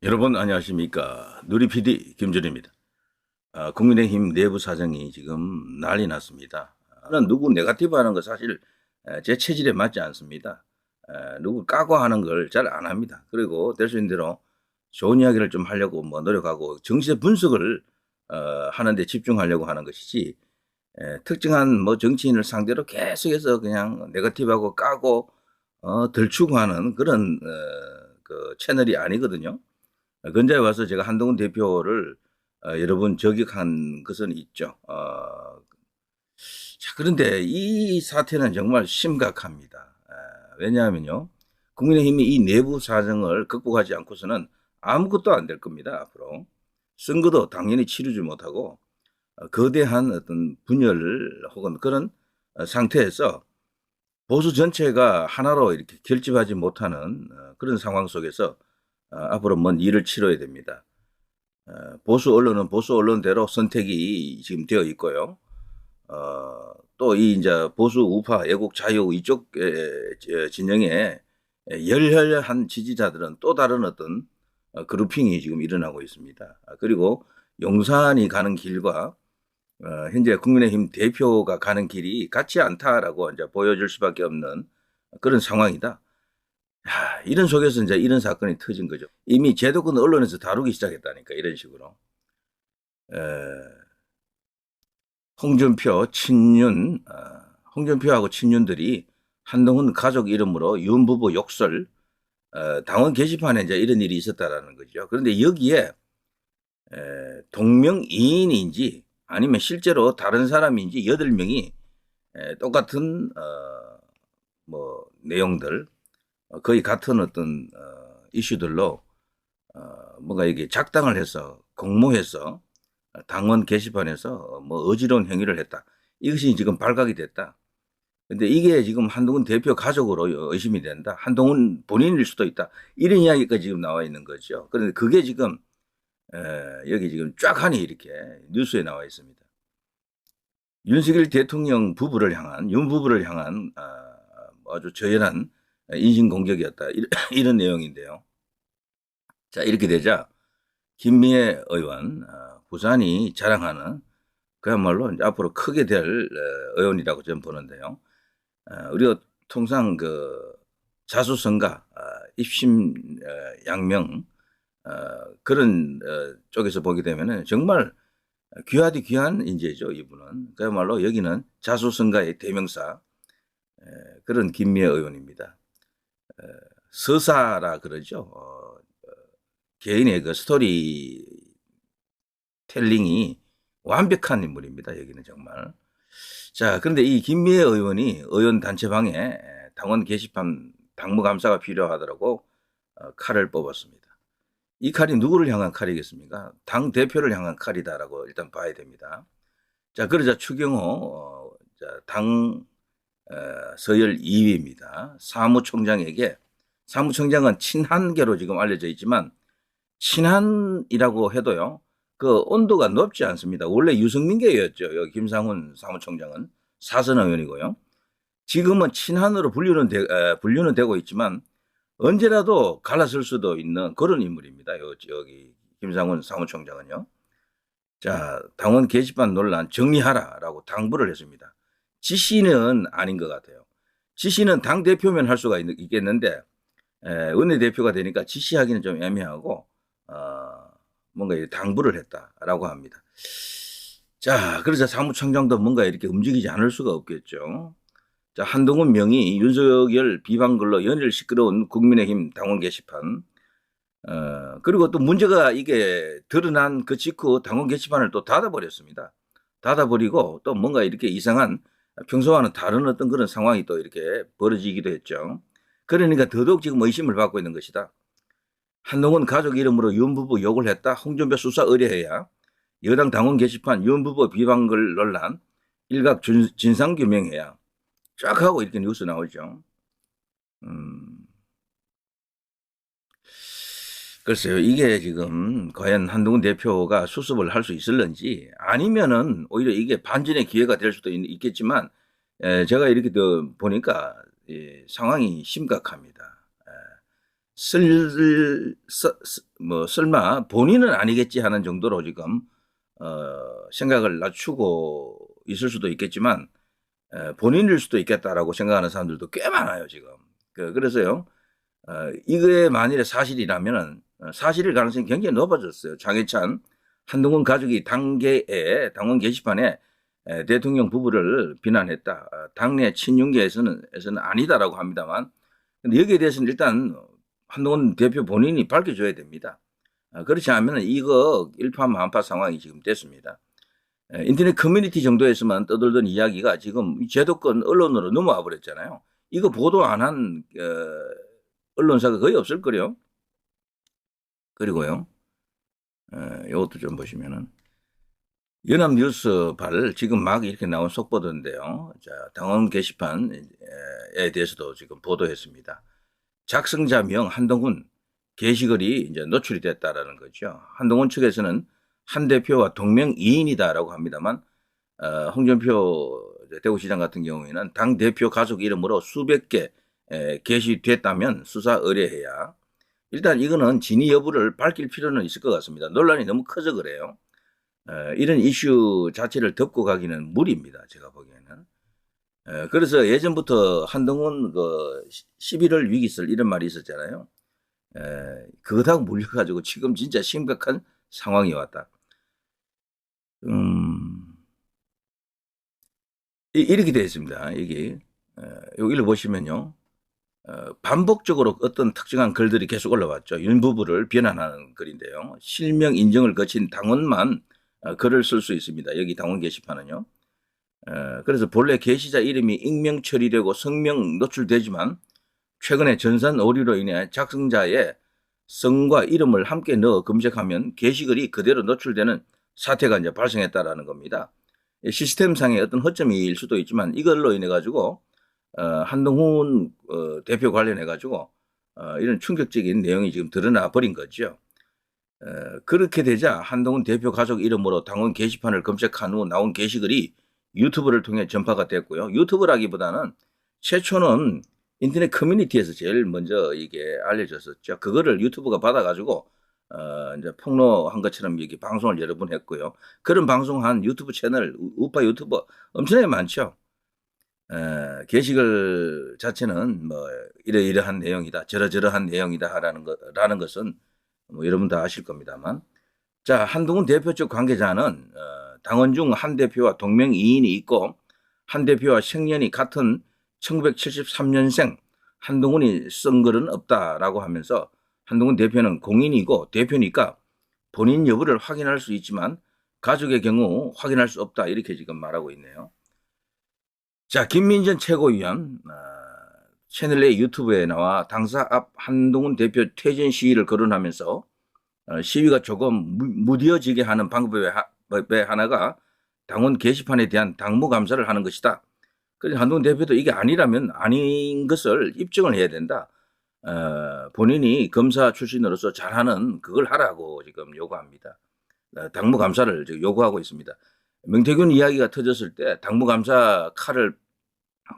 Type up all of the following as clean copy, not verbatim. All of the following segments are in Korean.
여러분 안녕하십니까. 누리 PD 김준입니다. 국민의힘 내부 사정이 지금 난리 났습니다. 저는 누구 네거티브 하는 거 사실 제 체질에 맞지 않습니다. 누구 까고 하는 걸 잘 안 합니다. 그리고 될 수 있는 대로 좋은 이야기를 좀 하려고 뭐 노력하고 정치의 분석을 하는데 집중하려고 하는 것이지, 특정한 뭐 정치인을 상대로 계속해서 그냥 네거티브하고 까고 들추고 하는 그런 그 채널이 아니거든요. 근자에 와서 제가 한동훈 대표를 여러 번 저격한 것은 있죠. 자, 그런데 이 사태는 정말 심각합니다. 왜냐하면요, 국민의힘이 이 내부 사정을 극복하지 않고서는 아무것도 안 될 겁니다. 앞으로 선거도 당연히 치르지 못하고 거대한 어떤 분열 혹은 그런 상태에서 보수 전체가 하나로 이렇게 결집하지 못하는 그런 상황 속에서 앞으로 먼 일을 치러야 됩니다. 보수 언론은 보수 언론대로 선택이 지금 되어 있고요. 또 이 이제 보수 우파 애국 자유 이쪽 진영의 열혈한 지지자들은 또 다른 어떤 그루핑이 지금 일어나고 있습니다. 그리고 용산이 가는 길과 현재 국민의힘 대표가 가는 길이 같지 않다라고 이제 보여줄 수밖에 없는 그런 상황이다. 이런 속에서 이제 이런 사건이 터진 거죠. 이미 제도권 언론에서 다루기 시작했다니까, 이런 식으로. 에, 홍준표, 친윤, 홍준표하고 친윤들이 한동훈 가족 이름으로 윤 부부 욕설, 당원 게시판에 이제 이런 일이 있었다라는 거죠. 그런데 여기에 동명이인인지 아니면 실제로 다른 사람인지 8명이 똑같은 뭐 내용들, 거의 같은 어떤 이슈들로 뭔가 이게 작당을 해서 공모해서 당원 게시판에서 뭐 어지러운 행위를 했다. 이것이 지금 발각이 됐다. 근데 이게 지금 한동훈 대표 가족으로 의심이 된다. 한동훈 본인일 수도 있다. 이런 이야기가 지금 나와 있는 거죠. 그런데 그게 지금 여기 지금 쫙 하니 이렇게 뉴스에 나와 있습니다. 윤석열 대통령 부부를 향한 윤 부부를 향한 아주 저열한 인신공격이었다. 이런 내용인데요. 자, 이렇게 되자 김미애 의원, 부산이 자랑하는 그야말로 이제 앞으로 크게 될 의원이라고 저는 보는데요. 우리가 통상 그 자수성가, 입심 양명 그런 쪽에서 보게 되면은 정말 귀하디 귀한 인재죠, 이분은. 그야말로 여기는 자수성가의 대명사, 그런 김미애 의원입니다. 서사라 그러죠. 개인의 그 스토리 텔링이 완벽한 인물입니다. 여기는 정말. 자, 그런데 이 김미애 의원이 의원 단체방에 당원 게시판 당무 감사가 필요하더라고 칼을 뽑았습니다. 이 칼이 누구를 향한 칼이겠습니까? 당 대표를 향한 칼이다라고 일단 봐야 됩니다. 자, 그러자 추경호 당 서열 2위입니다. 사무총장에게, 사무총장은 친한계로 지금 알려져 있지만 친한이라고 해도요, 그 온도가 높지 않습니다. 원래 유승민계였죠. 여기 김상훈 사무총장은 사선 의원이고요. 지금은 친한으로 분류는 되고 있지만 언제라도 갈라설 수도 있는 그런 인물입니다. 여기 김상훈 사무총장은요. 자, 당원 게시판 논란 정리하라라고 당부를 했습니다. 지시는 아닌 것 같아요. 지시는 당 대표면 할 수가 있겠는데 원내대표가 되니까 지시하기는 좀 애매하고 뭔가 당부를 했다라고 합니다. 자, 그래서 사무총장도 뭔가 이렇게 움직이지 않을 수가 없겠죠. 자, 한동훈 명의 윤석열 비방글로 연일 시끄러운 국민의힘 당원 게시판. 그리고 또 문제가 이게 드러난 그 직후 당원 게시판을 또 닫아버렸습니다. 닫아버리고 또 뭔가 이렇게 이상한 평소와는 다른 어떤 그런 상황이 또 이렇게 벌어지기도 했죠. 그러니까 더더욱 지금 의심을 받고 있는 것이다. 한동훈 가족 이름으로 윤 부부 욕을 했다. 홍준표 수사 의뢰해야 여당 당원 게시판 윤 부부 비방글 논란 일각 진상규명해야 쫙 하고 이렇게 뉴스 나오죠. 글쎄요, 이게 지금 과연 한동훈 대표가 수습을 할 수 있을런지 아니면은 오히려 이게 반전의 기회가 될 수도 있겠지만 제가 이렇게 보니까 상황이 심각합니다. 뭐 설마 본인은 아니겠지 하는 정도로 지금 생각을 낮추고 있을 수도 있겠지만 본인일 수도 있겠다라고 생각하는 사람들도 꽤 많아요 지금. 그래서요 이게 만일에 사실이라면 사실일 가능성이 굉장히 높아졌어요. 장해찬 한동훈 가족이 당원 게시판에 대통령 부부를 비난했다. 당내 친윤계에서는 아니다라고 합니다만, 근데 여기에 대해서는 일단 한동훈 대표 본인이 밝혀줘야 됩니다. 그렇지 않으면 이거 일파만파 상황이 지금 됐습니다. 인터넷 커뮤니티 정도에서만 떠돌던 이야기가 지금 제도권 언론으로 넘어와 버렸잖아요. 이거 보도 안 한 언론사가 거의 없을 거요. 그리고요, 이것도 좀 보시면은 연합뉴스발 지금 막 이렇게 나온 속보던데요. 자, 당원 게시판에 대해서도 지금 보도했습니다. 작성자명 한동훈 게시글이 이제 노출이 됐다라는 거죠. 한동훈 측에서는 한 대표와 동명이인이다라고 합니다만, 홍준표 대구시장 같은 경우에는 당 대표 가족 이름으로 수백 개 게시됐다면 수사 의뢰해야. 일단 이거는 진위 여부를 밝힐 필요는 있을 것 같습니다. 논란이 너무 커서 그래요. 이런 이슈 자체를 덮고 가기는 무리입니다. 제가 보기에는. 그래서 예전부터 한동훈 11월 위기설 이런 말이 있었잖아요. 그거하고 물려가지고 지금 진짜 심각한 상황이 왔다. 이렇게 되어 있습니다. 이게 여기를 보시면요. 반복적으로 어떤 특정한 글들이 계속 올라왔죠. 윤 부부를 비난하는 글인데요. 실명 인정을 거친 당원만 글을 쓸 수 있습니다. 여기 당원 게시판은요. 그래서 본래 게시자 이름이 익명 처리되고 성명 노출되지만 최근에 전산 오류로 인해 작성자의 성과 이름을 함께 넣어 검색하면 게시글이 그대로 노출되는 사태가 이제 발생했다라는 겁니다. 시스템상의 어떤 허점일 수도 있지만 이걸로 인해 가지고 한동훈 대표 관련해 가지고 이런 충격적인 내용이 지금 드러나 버린 거죠. 그렇게 되자 한동훈 대표 가족 이름으로 당원 게시판을 검색한 후 나온 게시글이 유튜브를 통해 전파가 됐고요. 유튜브라기보다는 최초는 인터넷 커뮤니티에서 제일 먼저 이게 알려졌었죠. 그거를 유튜브가 받아가지고 이제 폭로한 것처럼 이렇게 방송을 여러 번 했고요. 그런 방송한 유튜브 채널 우파 유튜버 엄청나게 많죠. 게시글 자체는 뭐 이러이러한 내용이다, 저러저러한 내용이다라는 것은 뭐 여러분 다 아실 겁니다만, 자 한동훈 대표 쪽 관계자는 당원 중 한 대표와 동명이인이 있고 한 대표와 생년이 같은 1973년생 한동훈이 쓴 글은 없다라고 하면서 한동훈 대표는 공인이고 대표니까 본인 여부를 확인할 수 있지만 가족의 경우 확인할 수 없다 이렇게 지금 말하고 있네요. 자, 김민전 최고위원 채널 내 유튜브에 나와 당사 앞 한동훈 대표 퇴진 시위를 거론하면서 시위가 조금 무뎌지게 하는 방법의 하나가 당원 게시판에 대한 당무 감사를 하는 것이다. 그래서 한동훈 대표도 이게 아니라면 아닌 것을 입증을 해야 된다. 본인이 검사 출신으로서 잘하는 그걸 하라고 지금 요구합니다. 당무 감사를 지금 요구하고 있습니다. 명태균 이야기가 터졌을 때 당무 감사 칼을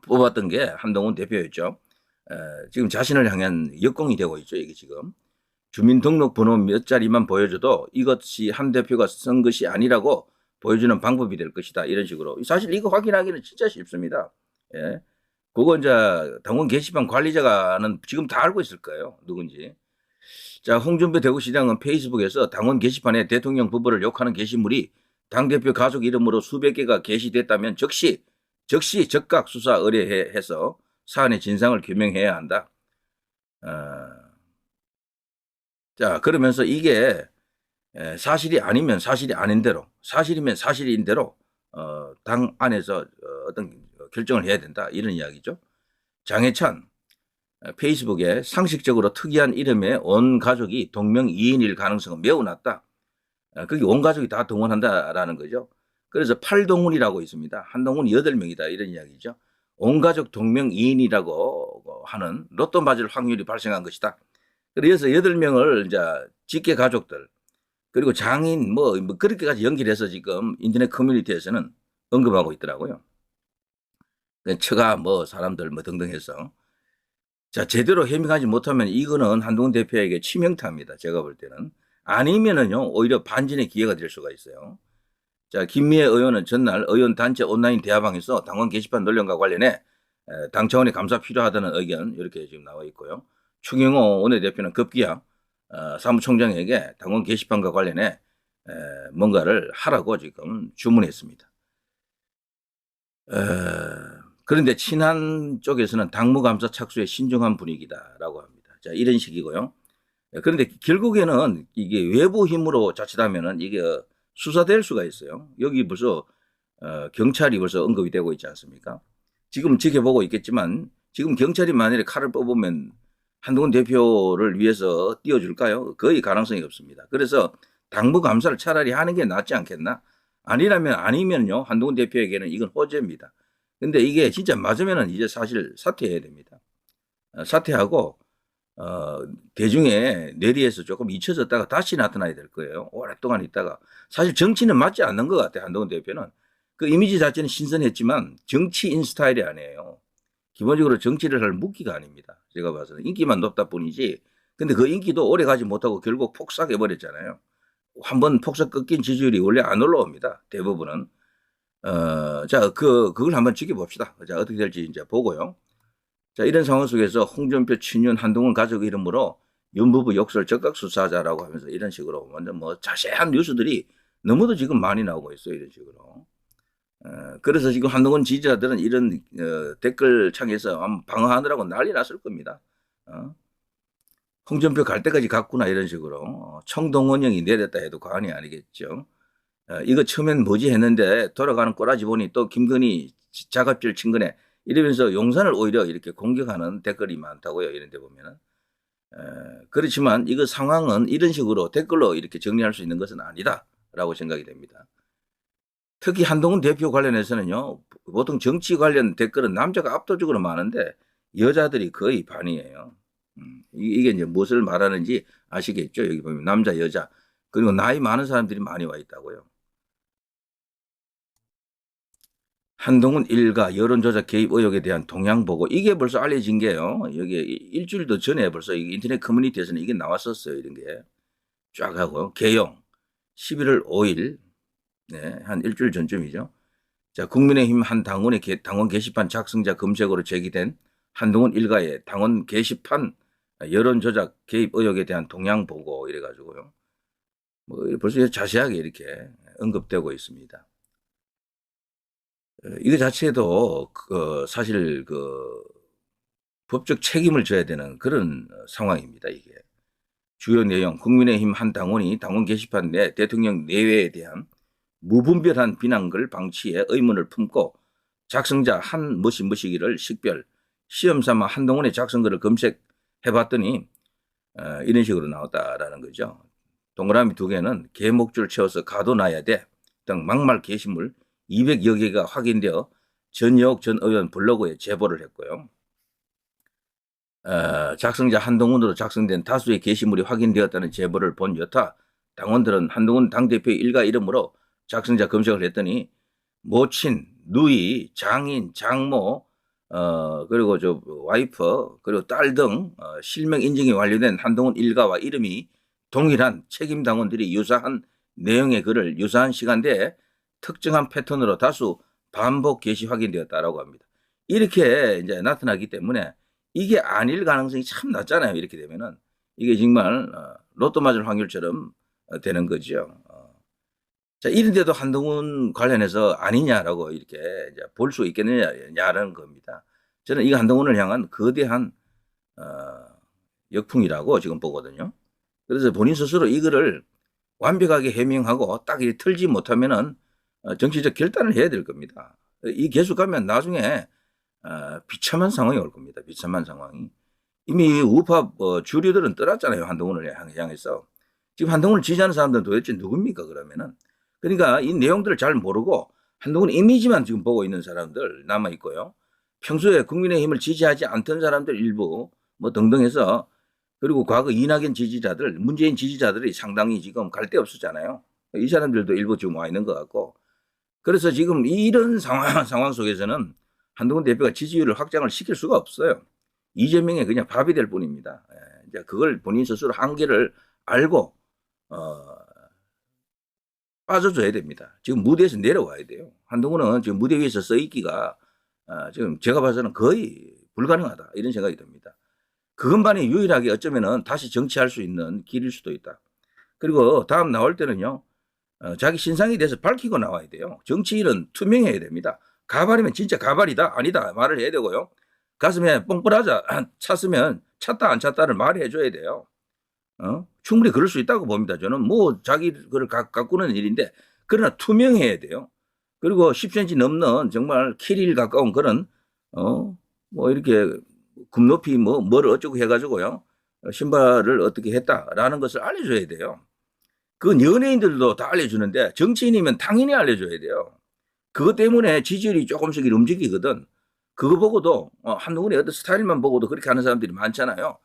뽑았던 게 한동훈 대표였죠. 지금 자신을 향한 역공이 되고 있죠. 이게 지금 주민등록번호 몇 자리만 보여줘도 이것이 한 대표가 쓴 것이 아니라고 보여주는 방법이 될 것이다. 이런 식으로. 사실 이거 확인하기는 진짜 쉽습니다. 예. 그거 이제 당원 게시판 관리자가는 지금 다 알고 있을 거예요. 누군지. 자, 홍준표 대구시장은 페이스북에서 당원 게시판에 대통령 부부를 욕하는 게시물이 당대표 가족 이름으로 수백 개가 게시됐다면 즉시 적각 수사 의뢰해서 사안의 진상을 규명해야 한다. 자, 그러면서 이게 사실이 아니면 사실이 아닌 대로, 사실이면 사실인 대로 당 안에서 어떤 결정을 해야 된다. 이런 이야기죠. 장해찬 페이스북에 상식적으로 특이한 이름의 온 가족이 동명이인일 가능성은 매우 낮다. 그게 온 가족이 다 동원한다라는 거죠. 그래서 8동훈이라고 있습니다. 한동훈 8명이다. 이런 이야기죠. 온 가족 동명이인이라고 하는 로또 맞을 확률이 발생한 것이다. 그래서 8명을 이제 직계 가족들 그리고 장인 뭐 그렇게까지 연결해서 지금 인터넷 커뮤니티에서는 언급하고 있더라고요. 처가 뭐 사람들 뭐 등등 해서 자, 제대로 해명하지 못하면 이거는 한동훈 대표에게 치명타입니다. 제가 볼 때는. 아니면은요, 오히려 반전의 기회가 될 수가 있어요. 자, 김미애 의원은 전날 의원단체 온라인 대화방에서 당원 게시판 논란과 관련해 당 차원의 감사 필요하다는 의견 이렇게 지금 나와 있고요. 추경호 원내대표는 급기야 사무총장에게 당원 게시판과 관련해 뭔가를 하라고 지금 주문했습니다. 그런데 친한 쪽에서는 당무감사 착수에 신중한 분위기다라고 합니다. 자, 이런 식이고요. 그런데 결국에는 이게 외부 힘으로 자칫하면은 이게 수사될 수가 있어요. 여기 벌써 경찰이 벌써 언급이 되고 있지 않습니까? 지금 지켜보고 있겠지만 지금 경찰이 만약에 칼을 뽑으면 한동훈 대표를 위해서 띄워줄까요? 거의 가능성이 없습니다. 그래서 당무감사를 차라리 하는 게 낫지 않겠나? 아니면요 한동훈 대표에게는 이건 호재입니다. 근데 이게 진짜 맞으면은 이제 사실 사퇴해야 됩니다. 사퇴하고 대중의 뇌리에서 조금 잊혀졌다가 다시 나타나야 될 거예요. 오랫동안 있다가. 사실 정치는 맞지 않는 것 같아요. 한동훈 대표는. 그 이미지 자체는 신선했지만 정치인 스타일이 아니에요. 기본적으로 정치를 할 무기가 아닙니다. 제가 봐서는. 인기만 높다 뿐이지. 근데 그 인기도 오래 가지 못하고 결국 폭삭해버렸잖아요. 한번 폭삭 꺾인 지지율이 원래 안 올라옵니다. 대부분은. 자, 그걸 한번 지켜봅시다. 자, 어떻게 될지 이제 보고요. 자, 이런 상황 속에서 홍준표, 친윤, 한동훈 가족 이름으로 윤부부 욕설 적각 수사자라고 하면서 이런 식으로 완전 뭐 자세한 뉴스들이 너무도 지금 많이 나오고 있어요. 이런 식으로. 그래서 지금 한동훈 지지자들은 이런 댓글창에서 방어하느라고 난리 났을 겁니다. 홍준표 갈 때까지 갔구나 이런 식으로 청동원령이 내렸다 해도 과언이 아니겠죠. 이거 처음엔 뭐지 했는데 돌아가는 꼬라지 보니 또 김건희 작업질 친거네 이러면서 용산을 오히려 이렇게 공격하는 댓글이 많다고요. 이런 데 보면은. 그렇지만 이거 상황은 이런 식으로 댓글로 이렇게 정리할 수 있는 것은 아니다라고 생각이 됩니다. 특히 한동훈 대표 관련해서는요. 보통 정치 관련 댓글은 남자가 압도적으로 많은데 여자들이 거의 반이에요. 이게 이제 무엇을 말하는지 아시겠죠? 여기 보면 남자, 여자 그리고 나이 많은 사람들이 많이 와 있다고요. 한동훈 일가 여론조작 개입 의혹에 대한 동향 보고 이게 벌써 알려진 게요. 여기 일주일도 전에 벌써 인터넷 커뮤니티에서는 이게 나왔었어요. 이런 게 쫙 하고 개용 11월 5일 네, 한 일주일 전쯤이죠. 자, 국민의힘 한 당원의 당원 게시판 작성자 검색으로 제기된 한동훈 일가의 당원 게시판 여론조작 개입 의혹에 대한 동향 보고 이래가지고요. 뭐 벌써 자세하게 이렇게 언급되고 있습니다. 이거 자체도 사실 법적 책임을 져야 되는 그런 상황입니다. 이게 주요 내용 국민의힘 한 당원이 당원 게시판 내 대통령 내외에 대한 무분별한 비난글 방치에 의문을 품고 작성자 한 뭐시기를 식별 시험삼아 한동훈의 작성글을 검색해봤더니 이런 식으로 나왔다라는 거죠. 동그라미 두 개는 개목줄 채워서 가둬놔야 돼 등 막말 게시물 200여 개가 확인되어 전여옥 전 의원 블로그에 제보를 했고요. 작성자 한동훈으로 작성된 다수의 게시물이 확인되었다는 제보를 본 여타 당원들은 한동훈 당대표의 일가 이름으로 작성자 검색을 했더니 모친, 누이, 장인, 장모, 그리고 와이프, 그리고 딸 등 실명 인증이 완료된 한동훈 일가와 이름이 동일한 책임 당원들이 유사한 내용의 글을 유사한 시간대에 특정한 패턴으로 다수 반복 게시 확인되었다라고 합니다. 이렇게 이제 나타나기 때문에 이게 아닐 가능성이 참 낮잖아요. 이렇게 되면은 이게 정말 로또 맞을 확률처럼 되는 거죠. 자, 이런데도 한동훈 관련해서 아니냐라고 이렇게 이제 볼 수 있겠느냐라는 겁니다. 저는 이거 한동훈을 향한 거대한 역풍이라고 지금 보거든요. 그래서 본인 스스로 이거를 완벽하게 해명하고 딱 이렇게 털지 못하면은 정치적 결단을 해야 될 겁니다. 이 계속 가면 나중에 비참한 상황이 올 겁니다. 비참한 상황이. 이미 우파 주류들은 떠났잖아요. 한동훈을 향해서. 지금 한동훈을 지지하는 사람들은 도대체 누굽니까 그러면은. 그러니까 이 내용들을 잘 모르고 한동훈 이미지만 지금 보고 있는 사람들 남아있고요. 평소에 국민의힘을 지지하지 않던 사람들 일부 뭐 등등 해서 그리고 과거 이낙연 지지자들, 문재인 지지자들이 상당히 지금 갈 데 없었잖아요. 이 사람들도 일부 지금 와 있는 것 같고. 그래서 지금 이런 상황 속에서는 한동훈 대표가 지지율을 확장을 시킬 수가 없어요. 이재명의 그냥 밥이 될 뿐입니다. 이제 그걸 본인 스스로 한계를 알고 빠져줘야 됩니다. 지금 무대에서 내려와야 돼요. 한동훈은 지금 무대 위에서 서 있기가 지금 제가 봐서는 거의 불가능하다 이런 생각이 듭니다. 그것만이 유일하게 어쩌면은 다시 정치할 수 있는 길일 수도 있다. 그리고 다음 나올 때는요. 자기 신상에 대해서 밝히고 나와야 돼요. 정치인은 투명해야 됩니다. 가발이면 진짜 가발이다 아니다 말을 해야 되고요. 가슴에 뽕뽕하자 찼으면 찼다 안 찼다를 말해줘야 돼요. 충분히 그럴 수 있다고 봅니다. 저는 뭐 자기 그걸 가꾸는 일인데 그러나 투명해야 돼요. 그리고 10cm 넘는 정말 키릴 가까운 그런 뭐 이렇게 굽높이 뭐를 어쩌고 해가지고요. 신발을 어떻게 했다라는 것을 알려줘야 돼요. 그건 연예인들도 다 알려주는데 정치인이면 당연히 알려줘야 돼요. 그것 때문에 지지율이 조금씩 움직이거든. 그거 보고도 한동훈의 어떤 스타일만 보고도 그렇게 하는 사람들이 많잖아요.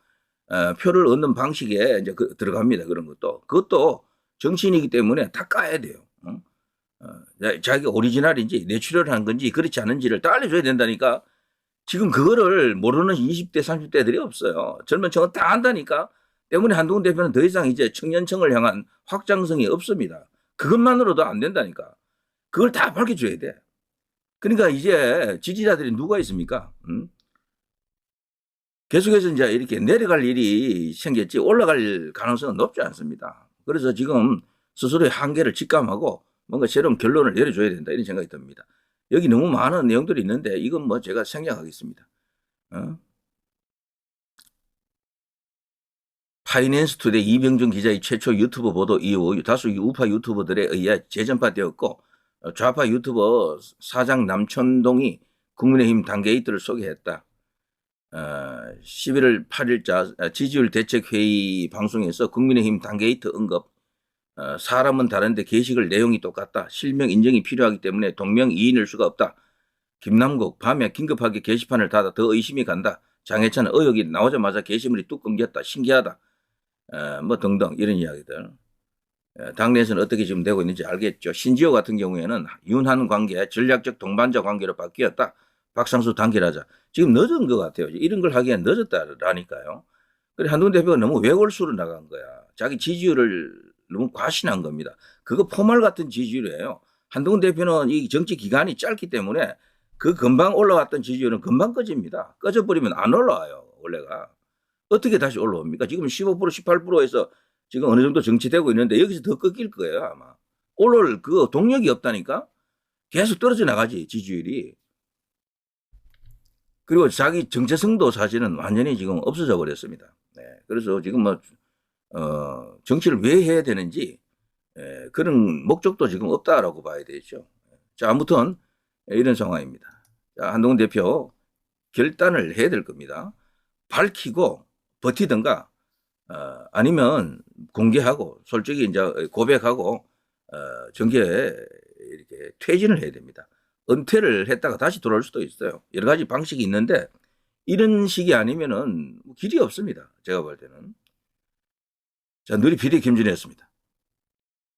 표를 얻는 방식에 이제 들어갑니다. 그런 것도. 그것도 정치인이기 때문에 다 까야 돼요. 자기 오리지널인지 내추럴한 건지 그렇지 않은지를 다 알려줘야 된다니까. 지금 그거를 모르는 20대, 30대들이 없어요. 젊은 층은 다 안다니까. 때문에 한동훈 대표는 더 이상 이제 청년층을 향한 확장성이 없습니다. 그것만으로도 안 된다니까. 그걸 다 밝혀줘야 돼. 그러니까 이제 지지자들이 누가 있습니까? 계속해서 이제 이렇게 내려갈 일이 생겼지 올라갈 가능성은 높지 않습니다. 그래서 지금 스스로의 한계를 직감하고 뭔가 새로운 결론을 내려줘야 된다 이런 생각이 듭니다. 여기 너무 많은 내용들이 있는데 이건 뭐 제가 생략하겠습니다. 파이낸스 투데이 이병준 기자의 최초 유튜브 보도 이후 다수 우파 유튜버들에 의해 재전파되었고 좌파 유튜버 사장 남천동이 국민의힘 단계이트를 소개했다. 11월 8일자 지지율 대책회의 방송에서 국민의힘 단계이트 언급. 사람은 다른데 게시글 내용이 똑같다. 실명 인정이 필요하기 때문에 동명이인일 수가 없다. 김남국 밤에 긴급하게 게시판을 닫아 더 의심이 간다. 장해찬 의혹이 나오자마자 게시물이 뚝 끊겼다. 신기하다. 뭐 등등 이런 이야기들. 당내에서는 어떻게 지금 되고 있는지 알겠죠. 신지호 같은 경우에는 윤한 관계, 전략적 동반자 관계로 바뀌었다. 박상수 단결하자. 지금 늦은 것 같아요. 이런 걸 하기엔 늦었다라니까요. 그래 한동훈 대표가 너무 외골수로 나간 거야. 자기 지지율을 너무 과신한 겁니다. 그거 포말 같은 지지율이에요. 한동훈 대표는 이 정치 기간이 짧기 때문에 그 금방 올라왔던 지지율은 금방 꺼집니다. 꺼져버리면 안 올라와요. 원래가. 어떻게 다시 올라옵니까? 지금 15% 18%에서 지금 어느 정도 정치되고 있는데 여기서 더 꺾일 거예요 아마. 올라올 그 동력이 없다니까. 계속 떨어져 나가지 지지율이. 그리고 자기 정체성도 사실은 완전히 지금 없어져 버렸습니다. 네, 그래서 지금 뭐 정치를 왜 해야 되는지 그런 목적도 지금 없다라고 봐야 되죠. 자, 아무튼 이런 상황입니다. 자, 한동훈 대표 결단을 해야 될 겁니다. 밝히고 버티든가 아니면 공개하고 솔직히 이제 고백하고 정계에 이렇게 퇴진을 해야 됩니다. 은퇴를 했다가 다시 돌아올 수도 있어요. 여러 가지 방식이 있는데 이런 식이 아니면은 길이 없습니다. 제가 볼 때는. 자, 누리 PD 김준희였습니다.